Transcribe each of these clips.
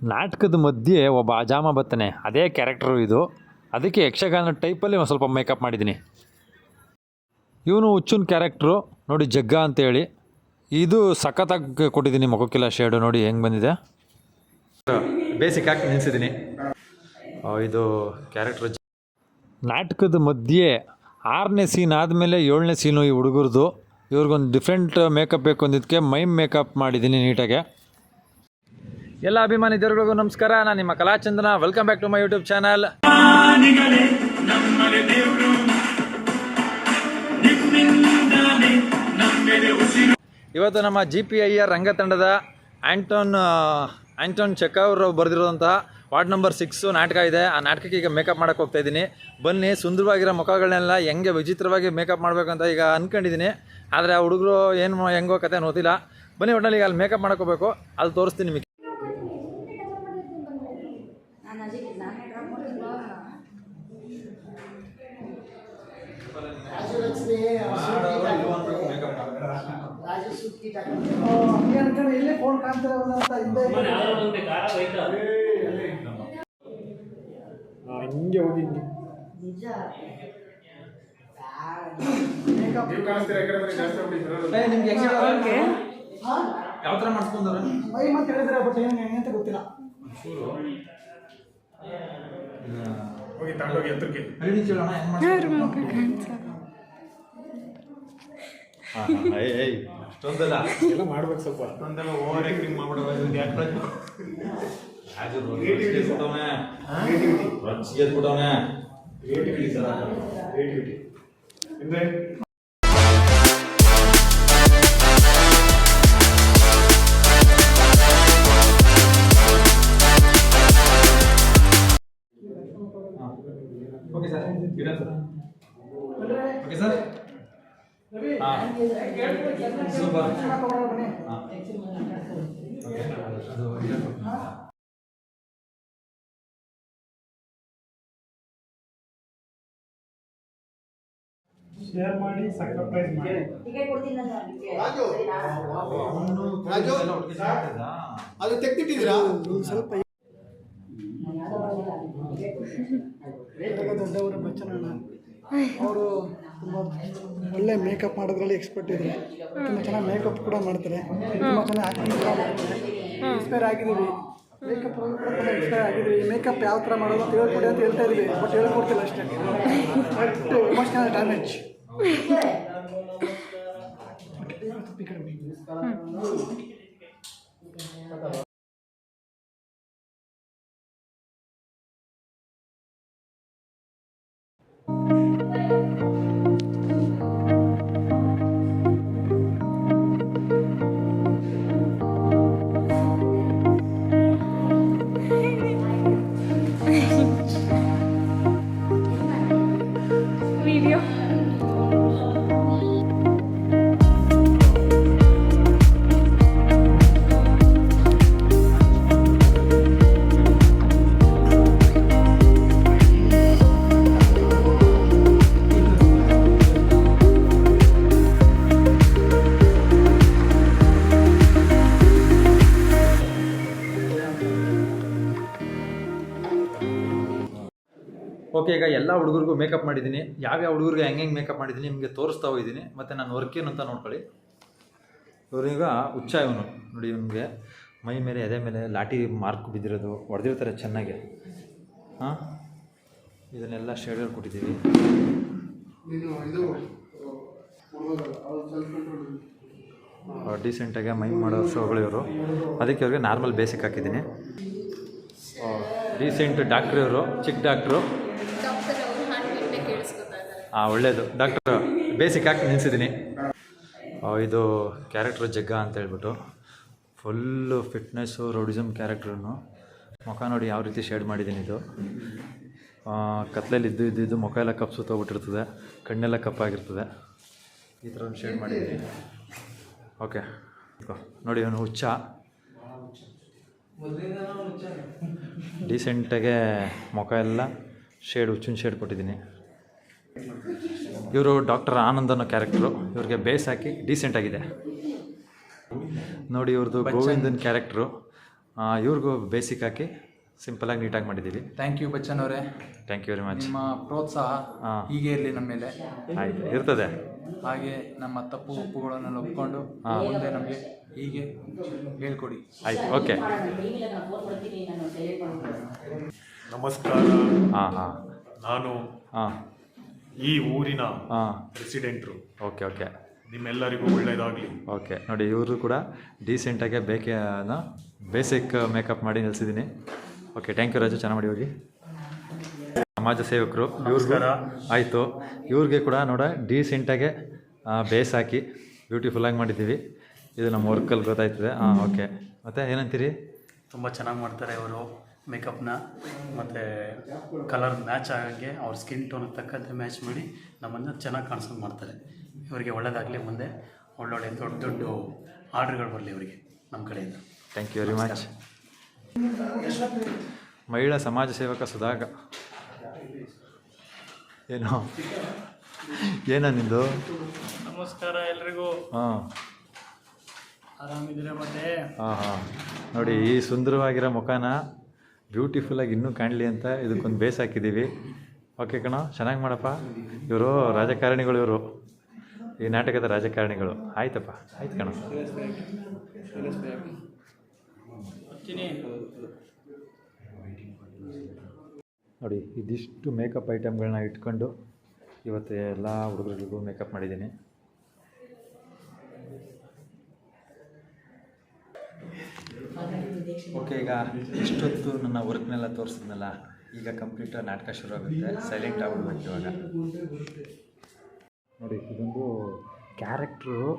ನಾಟಕದ ಮಧ್ಯೆ ಒಬ್ಬ ಅಜಾಮ ಬರ್ತಾನೆ, ಅದೇ ಕ್ಯಾರೆಕ್ಟರು ಇದು. ಅದಕ್ಕೆ ಯಕ್ಷಗಾನ ಟೈಪಲ್ಲಿ ಒಂದು ಸ್ವಲ್ಪ ಮೇಕಪ್ ಮಾಡಿದ್ದೀನಿ. ಇವನು ಹುಚ್ಚುನ್ ಕ್ಯಾರೆಕ್ಟ್ರು ನೋಡಿ, ಜಗ್ಗ ಅಂತೇಳಿ. ಇದು ಸಖತ್ತಾಗಿ ಕೊಟ್ಟಿದ್ದೀನಿ ಮುಖಕ್ಕೆಲ್ಲ ಶೇಡು ನೋಡಿ ಹೆಂಗೆ ಬಂದಿದೆ. ಬೇಸಿಕ್ ಆಗಿ ನಿಲ್ಲಿಸಿದ್ದೀನಿ. ಇದು ಕ್ಯಾರೆಕ್ಟ್ರ್. ನಾಟಕದ ಮಧ್ಯೆ 6ನೇ ಸೀನ್ ಆದಮೇಲೆ 7ನೇ ಸೀನು ಈ ಹುಡುಗರದು. ಇವ್ರಿಗೊಂದು ಡಿಫ್ರೆಂಟ್ ಮೇಕಪ್ ಬೇಕು ಅಂದಿದ್ದಕ್ಕೆ ಮೈಮ್ ಮೇಕಪ್ ಮಾಡಿದ್ದೀನಿ ನೀಟಾಗೆ. ಎಲ್ಲ ಅಭಿಮಾನಿ ದೇವರುಗಳಿಗೂ ನಮಸ್ಕಾರ. ನಾನು ನಿಮ್ಮ Kalachandana. Welcome back to my YouTube channel. ಇವತ್ತು ನಮ್ಮ GPIR ರಂಗತಂಡದ ಆಂಟೋನ್ ಚೆಕ್ ಅವರು ಬರೆದಿರೋಂತಹ ವಾರ್ಡ್ ನಂಬರ್ 6 ನಾಟಕ ಇದೆ. ಆ ನಾಟಕಕ್ಕೆ ಈಗ ಮೇಕಪ್ ಮಾಡೋಕ್ಕೆ ಹೋಗ್ತಾ ಇದ್ದೀನಿ. ಬನ್ನಿ, ಸುಂದರವಾಗಿರೋ ಮುಖಗಳನ್ನೆಲ್ಲ ಹೆಂಗೆ ವಿಚಿತ್ರವಾಗಿ ಮೇಕಪ್ ಮಾಡಬೇಕಂತ ಈಗ ಅಂದ್ಕೊಂಡಿದ್ದೀನಿ. ಆದರೆ ಆ ಹುಡುಗರು ಏನು ಹೆಂಗೋ ಕತೆ ನೋತಿಲ್ಲ. ಬನ್ನಿ, ಒಟ್ಟಲ್ಲಿ ಈಗ ಅಲ್ಲಿ ಮೇಕಪ್ ಮಾಡೋಕೋಬೇಕು, ಅಲ್ಲಿ ತೋರಿಸ್ತೀನಿ ನಿಮಗೆ. ಹಿಂಗೆ ಹೋಗಿ ಯಾವ ಥರ ಮಾಡಿಸ್ಕೊಂಡ್ರೆ ಮೈ ಮತ್ತೆ ಹೇಳಿದ್ರೆ ಬಟ್ ಏನಂತ ಗೊತ್ತಿಲ್ಲ. ಹೋಗಿ ತಗೊಂಡೋಗಿ ಎತ್ತರಕ್ಕೆ ಅಷ್ಟೊಂದಲ್ಲ ಎಲ್ಲ ಮಾಡ್ಬೇಕು. ಸ್ವಲ್ಪ ಅಷ್ಟೊಂದೆಲ್ಲ ಓವರ್ ಆಕ್ಟಿಂಗ್ ಮಾಡ್ಬಿಡೋದು. Okay sir, okay sir. Super. Share ಮಾಡಿ, ಸಬ್ಸ್ಕ್ರೈಬ್ ಮಾಡಿ. ಅದು ತೆಗ್ದಿಟ್ಟಿದ್ದೀರಾ ಸ್ವಲ್ಪ? ದೊಡ್ಡವರ ಬಚ್ಚನಣ್ಣ ಅವರು ತುಂಬ ಒಳ್ಳೆ ಮೇಕಪ್ ಮಾಡೋದ್ರಲ್ಲಿ ಎಕ್ಸ್ಪರ್ಟ್ ಇದ್ದಾರೆ. ತುಂಬ ಚೆನ್ನಾಗಿ ಮೇಕಪ್ ಕೂಡ ಮಾಡ್ತಾರೆ, ತುಂಬ ಚೆನ್ನಾಗಿ ಆ್ಯಕ್ಟಿಂಗ್ ಕೂಡ ಮಾಡ್ತಾರೆ. ಇನ್ಸ್ಪೈರ್ ಆಗಿದ್ದೀವಿ, ಮೇಕಪ್ ಕೂಡ ತುಂಬ ಇನ್ಸ್ಪೈರ್ ಆಗಿದ್ದೀವಿ. ಈ ಮೇಕಪ್ ಯಾವ ಥರ ಮಾಡೋದು ಅಂತ ಹೇಳ್ಕೊಡಿ ಅಂತ ಹೇಳ್ತಾ ಇದ್ದೀವಿ, ಬಟ್ ಹೇಳ್ಕೊಡ್ತಿಲ್ಲ ಅಷ್ಟೇ. But emotional damage. ಓಕೆ, ಈಗ ಎಲ್ಲ ಹುಡುಗರಿಗೂ ಮೇಕಪ್ ಮಾಡಿದ್ದೀನಿ. ಯಾವ್ಯಾವ ಹುಡುಗರಿಗೆ ಹೆಂಗೆ ಮೇಕಪ್ ಮಾಡಿದ್ದೀನಿ ನಿಮಗೆ ತೋರಿಸ್ತಾ ಹೋಗಿದ್ದೀನಿ. ಮತ್ತು ನಾನು ವರ್ಕ್ ಏನು ಅಂತ ನೋಡ್ಕೊಳ್ಳಿ. ಇವ್ರೀಗ ಹುಚ್ಚ ಇವನು ನೋಡಿ, ಇವನಿಗೆ ಮೈ ಮೇಲೆ ಎದೆ ಮೇಲೆ ಲಾಠಿ ಮಾರ್ಕ್ ಬಿದ್ದಿರೋದು, ಹೊಡೆದಿರ್ತಾರೆ ಚೆನ್ನಾಗಿ. ಇದನ್ನೆಲ್ಲ ಶೇಡ್ಗಳು ಕೊಟ್ಟಿದ್ದೀವಿ. ಡೀಸೆಂಟಾಗಿ ಮೈ ಮಾಡೋ ಶೋಗಳು ಇವರು. ಅದಕ್ಕೆ ಅವ್ರಿಗೆ ನಾರ್ಮಲ್ ಬೇಸಿಕ್ ಹಾಕಿದ್ದೀನಿ. ಡೀಸೆಂಟ್ ಡಾಕ್ಟ್ರ್ ಇವರು, ಚಿಕ್ಕ ಡಾಕ್ಟ್ರು. ಒಳ್ಳೆಯದು ಡಾಕ್ಟರ್. ಬೇಸಿಕ್ ಹಾಕಿ ನಿಲ್ಲಿಸಿದ್ದೀನಿ. ಇದು ಕ್ಯಾರೆಕ್ಟ್ರ್ ಜಗ್ಗ ಅಂತ ಹೇಳ್ಬಿಟ್ಟು ಫುಲ್ಲು ಫಿಟ್ನೆಸ್ಸು ರೌಡಿಸಮ್ ಕ್ಯಾರೆಕ್ಟ್ರನ್ನು. ಮುಖ ನೋಡಿ ಯಾವ ರೀತಿ ಶೇಡ್ ಮಾಡಿದ್ದೀನಿ. ಇದು ಕತ್ಲಲ್ಲಿ ಇದ್ದು ಮುಖ ಎಲ್ಲ ಕಪ್ಪು ಸುತ್ತೋಗ್ಬಿಟ್ಟಿರ್ತದೆ, ಕಣ್ಣೆಲ್ಲ ಕಪ್ಪಾಗಿರ್ತದೆ. ಈ ಥರ ಒಂದು ಶೇಡ್ ಮಾಡಿದ್ದೀನಿ. ಓಕೆ ನೋಡಿ, ಅವನು ಹುಚ್ಚ. ಡೀಸೆಂಟಾಗೆ ಮುಖ ಎಲ್ಲ ಹುಚ್ಚಿನ ಶೇಡ್ ಕೊಟ್ಟಿದ್ದೀನಿ. ಇವರು ಡಾಕ್ಟರ್ ಆನಂದ್ ಅನ್ನೋ ಕ್ಯಾರೆಕ್ಟ್ರು. ಇವ್ರಿಗೆ ಬೇಸ್ ಹಾಕಿ ಡೀಸೆಂಟಾಗಿದೆ ನೋಡಿ. ಇವ್ರದ್ದು ಗೋವಿಂದನ್ ಕ್ಯಾರೆಕ್ಟ್ರು. ಇವ್ರಿಗೂ ಬೇಸಿಕ್ ಹಾಕಿ ಸಿಂಪಲಾಗಿ ನೀಟಾಗಿ ಮಾಡಿದ್ದೀವಿ. ಥ್ಯಾಂಕ್ ಯು ಬಚ್ಚನ್ ಅವರೇ. Thank you very much. ನಿಮ್ಮ ಪ್ರೋತ್ಸಾಹ ಹೀಗೆ ಇರಲಿ ನಮ್ಮ ಮೇಲೆ. ಆಯಿತು, ಇರ್ತದೆ. ಹಾಗೆ ನಮ್ಮ ತಪ್ಪು ಒಪ್ಪುಗಳನ್ನು ಒಪ್ಕೊಂಡು ಮುಂದೆ ನಮಗೆ ಹೀಗೆ ಹೇಳ್ಕೊಡಿ. ಆಯಿತು, ಓಕೆ. ನಮಸ್ಕಾರ. ನಾನು ಈ ಊರಿನ ಪ್ರೆಸಿಡೆಂಟ್ರು. Okay okay. ನಿಮ್ಮೆಲ್ಲರಿಗೂ ಒಳ್ಳೆಯದಾಗಲಿ. ಓಕೆ, ನೋಡಿ ಇವರು ಕೂಡ ಡೀಸೆಂಟಾಗಿ ಬೇಸಿಕ್ ಮೇಕಪ್ ಮಾಡಿ ನಿಲ್ಲಿಸಿದ್ದೀನಿ. ಓಕೆ, ಥ್ಯಾಂಕ್ ಯು ರಾಜು, ಚೆನ್ನಾಗಿ ಮಾಡಿ ಹೋಗಿ. ಸಮಾಜ ಸೇವಕರು ಇವ್ರಿಗೂ ಆಯಿತು. ಇವ್ರಿಗೆ ಕೂಡ ನೋಡ ಡೀಸೆಂಟಾಗೆ ಬೇಸ್ ಹಾಕಿ ಬ್ಯೂಟಿಫುಲ್ಲಾಗಿ ಮಾಡಿದ್ದೀವಿ. ಇದು ನಮ್ಮ ವರ್ಕಲ್ಲಿ ಗೊತ್ತಾಯ್ತದೆ. ಓಕೆ. ಮತ್ತು ಏನಂತೀರಿ? ತುಂಬ ಚೆನ್ನಾಗಿ ಮಾಡ್ತಾರೆ ಅವರು ಮೇಕಪ್ನ, ಮತ್ತು ಕಲರ್ ಮ್ಯಾಚ್ ಆಗಂಗೆ ಅವ್ರ ಸ್ಕಿನ್ ಟೋನಿಗೆ ತಕ್ಕಂತೆ ಮ್ಯಾಚ್ ಮಾಡಿ ನಮ್ಮನ್ನು ಚೆನ್ನಾಗಿ ಕಾಣಿಸ್ಕೊಂಡು ಮಾಡ್ತಾರೆ. ಇವರಿಗೆ ಒಳ್ಳೆಯದಾಗಲಿ, ಮುಂದೆ ಒಳ್ಳೊಳ್ಳೆ ದೊಡ್ಡ ದೊಡ್ಡ ಆರ್ಡ್ರ್ಗಳು ಬರಲಿ ಇವರಿಗೆ ನಮ್ಮ ಕಡೆಯಿಂದ. Thank you very much. ಮಹಿಳಾ ಸಮಾಜ ಸೇವಕ ಸುಧಾಕ, ಏನೋ ನಿಂದು? ನಮಸ್ಕಾರ ಎಲ್ರಿಗೂ. ಆರಾಮಿದ್ದೀರಾ? ಮತ್ತೆ ನೋಡಿ, ಈ ಸುಂದರವಾಗಿರೋ ಮುಖನ ಬ್ಯೂಟಿಫುಲ್ಲಾಗಿ ಇನ್ನೂ ಕಾಣಲಿ ಅಂತ ಇದಕ್ಕೊಂದು ಬೇಸ್ ಹಾಕಿದ್ದೀವಿ. ಓಕೆ ಕಣೋ, ಚೆನ್ನಾಗಿ ಮಾಡಪ್ಪ. ಇವರು ರಾಜಕಾರಣಿಗಳು, ಇವರು ಈ ನಾಟಕದ ರಾಜಕಾರಣಿಗಳು. ಆಯ್ತಪ್ಪ, ಆಯ್ತು ಕಣೋ. ನೋಡಿ, ಇದಿಷ್ಟು ಮೇಕಪ್ ಐಟಮ್ಗಳನ್ನ ಇಟ್ಕೊಂಡು ಇವತ್ತು ಎಲ್ಲ ಹುಡುಗರಿಗೂ ಮೇಕಪ್ ಮಾಡಿದ್ದೀನಿ. ಓಕೆ, ಈಗ ಇಷ್ಟೊತ್ತು ನನ್ನ ವರ್ಕ್ನೆಲ್ಲ ತೋರಿಸಿದ್ನಲ್ಲ, ಈಗ ಕಂಪ್ಲೀಟ್ ನಾಟಕ ಶುರು ಆಗುತ್ತೆ. ಸೈಲೆಂಟ್ ಆಗ್ಬಿಡ್ಬೇಕು ಇವಾಗ. ನೋಡಿ, ಇದೊಂದು ಕ್ಯಾರೆಕ್ಟ್ರು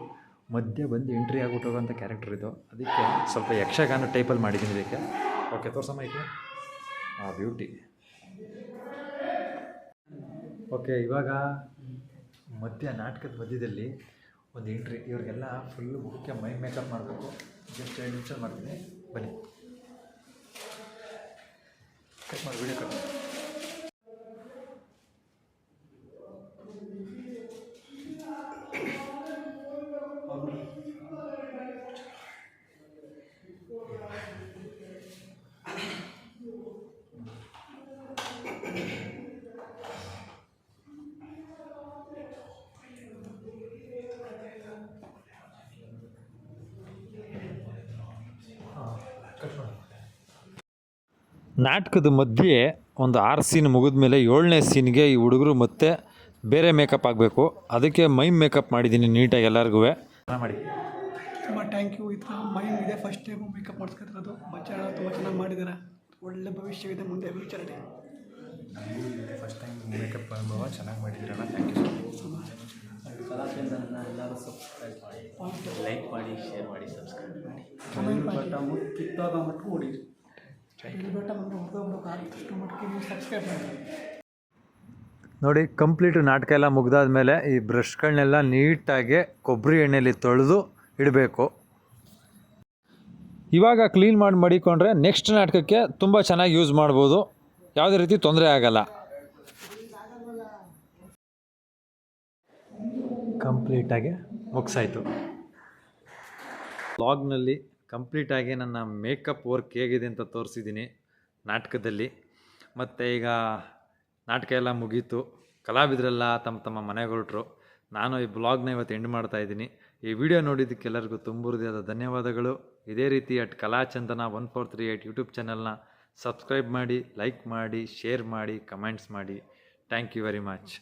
ಮಧ್ಯೆ ಬಂದು ಎಂಟ್ರಿ ಆಗ್ಬಿಟ್ಟು ಹೋಗೋಂಥ ಕ್ಯಾರೆಕ್ಟರ್ ಇದು. ಅದಕ್ಕೆ ಸ್ವಲ್ಪ ಯಕ್ಷಗಾನ ಟೈಪಲ್ಲಿ ಮಾಡಿದ್ದೀನಿ ಇದಕ್ಕೆ. ಓಕೆ, ತೋರ್ಸಮ್ಮ ಇದಕ್ಕೆ. ಬ್ಯೂಟಿ. ಓಕೆ, ಇವಾಗ ನಾಟಕದ ಮಧ್ಯದಲ್ಲಿ ಒಂದು ಎಂಟ್ರಿ. ಇವ್ರಿಗೆಲ್ಲ ಫುಲ್ಲು ಮುಖ್ಯ ಮೈ ಮೇಕಪ್ ಮಾಡಬೇಕು. ಜಸ್ಟ್ 2 ನಿಮಿಷ ಮಾಡ್ತೀನಿ, ಬನ್ನಿ. ಕಟ್ ಮಾಡಿ, ವಿಡಿಯೋ ಕಟ್ ಮಾಡಿ. ನಾಟಕದ ಮಧ್ಯೆ ಒಂದು 6 ಸೀನ್ ಮುಗಿದ ಮೇಲೆ 7ನೇ ಸೀನ್ಗೆ ಈ ಹುಡುಗರು ಮತ್ತೆ ಬೇರೆ ಮೇಕಪ್ ಆಗಬೇಕು. ಅದಕ್ಕೆ ಮೈಮ್ ಮೇಕಪ್ ಮಾಡಿದ್ದೀನಿ ನೀಟಾಗಿ ಎಲ್ಲರಿಗೂ. ಮಾಡಿ. ತುಂಬ ಥ್ಯಾಂಕ್ ಯು. ಈ ಥರ ಮೈಮ್ ಇದೆ, ಫಸ್ಟ್ ಟೈಮು ಮೇಕಪ್ ಮಾಡಿಸ್ಕೊತಿರೋದು. ಬಚ್ಚ ತುಂಬ ಚೆನ್ನಾಗಿ ಮಾಡಿದ್ದಾರೆ. ಒಳ್ಳೆ ಭವಿಷ್ಯವಿದೆ ಮುಂದೆ ಫ್ಯೂಚರಲ್ಲಿ. ಫಸ್ಟ್ ಟೈಮ್ ಮೇಕಪ್ ಅನುಭವ ಚೆನ್ನಾಗಿ ಮಾಡಿದ್ದೀರಣ್ಣ. Thank you so much. ಕಲಾವಿದರನ್ನ ಎಲ್ಲರೂ ಸಬ್ಸ್ಕ್ರೈಬ್ ಮಾಡಿ, ಲೈಕ್ ಮಾಡಿ, ಶೇರ್ ಮಾಡಿ, ಸಬ್ಸ್ಕ್ರೈಬ್ ಮಾಡಿ. ಕಿತ್ತಾಗ ಮಟ್ಟ ಹೊಡೀರಿ. ಸಬ್ಸ್ಕ್ರೈಬ್ ಮಾಡಿ. ನೋಡಿ, ಕಂಪ್ಲೀಟ್ ನಾಟಕ ಎಲ್ಲ ಮುಗ್ದಾದ ಮೇಲೆ ಈ ಬ್ರಷ್ಗಳನ್ನೆಲ್ಲ ನೀಟಾಗಿ ಕೊಬ್ಬರಿ ಎಣ್ಣೆಯಲ್ಲಿ ತೊಳೆದು ಇಡಬೇಕು. ಇವಾಗ ಕ್ಲೀನ್ ಮಾಡಿ ಮಡಿಕೊಂಡ್ರೆ ನೆಕ್ಸ್ಟ್ ನಾಟಕಕ್ಕೆ ತುಂಬ ಚೆನ್ನಾಗಿ ಯೂಸ್ ಮಾಡ್ಬೋದು. ಯಾವುದೇ ರೀತಿ ತೊಂದರೆ ಆಗಲ್ಲ. ಕಂಪ್ಲೀಟಾಗಿ ಮುಗಿಸಾಯಿತು. ವ್ಲಾಗ್ನಲ್ಲಿ ಕಂಪ್ಲೀಟಾಗಿ ನನ್ನ ಮೇಕಪ್ ವರ್ಕ್ ಹೇಗಿದೆ ಅಂತ ತೋರಿಸಿದ್ದೀನಿ ನಾಟಕದಲ್ಲಿ. ಮತ್ತು ಈಗ ನಾಟಕ ಎಲ್ಲ ಮುಗೀತು, ಕಲಾವಿದರೆಲ್ಲ ತಮ್ಮ ತಮ್ಮ ಮನೆಗೆ ಹೊರಟರು. ನಾನು ಈ ಬ್ಲಾಗ್ನ ಇವತ್ತು ಎಂಡ್ ಮಾಡ್ತಾಯಿದ್ದೀನಿ. ಈ ವಿಡಿಯೋ ನೋಡಿದ್ದಕ್ಕೆಲ್ಲರಿಗೂ ತುಂಬ ಹೃದಯದ ಧನ್ಯವಾದಗಳು. ಇದೇ ರೀತಿ ಕಲಾಚಂದನ 1438 ಯೂಟ್ಯೂಬ್ ಚಾನಲ್ನ ಸಬ್ಸ್ಕ್ರೈಬ್ ಮಾಡಿ, ಲೈಕ್ ಮಾಡಿ, ಶೇರ್ ಮಾಡಿ, ಕಮೆಂಟ್ಸ್ ಮಾಡಿ. Thank you very much.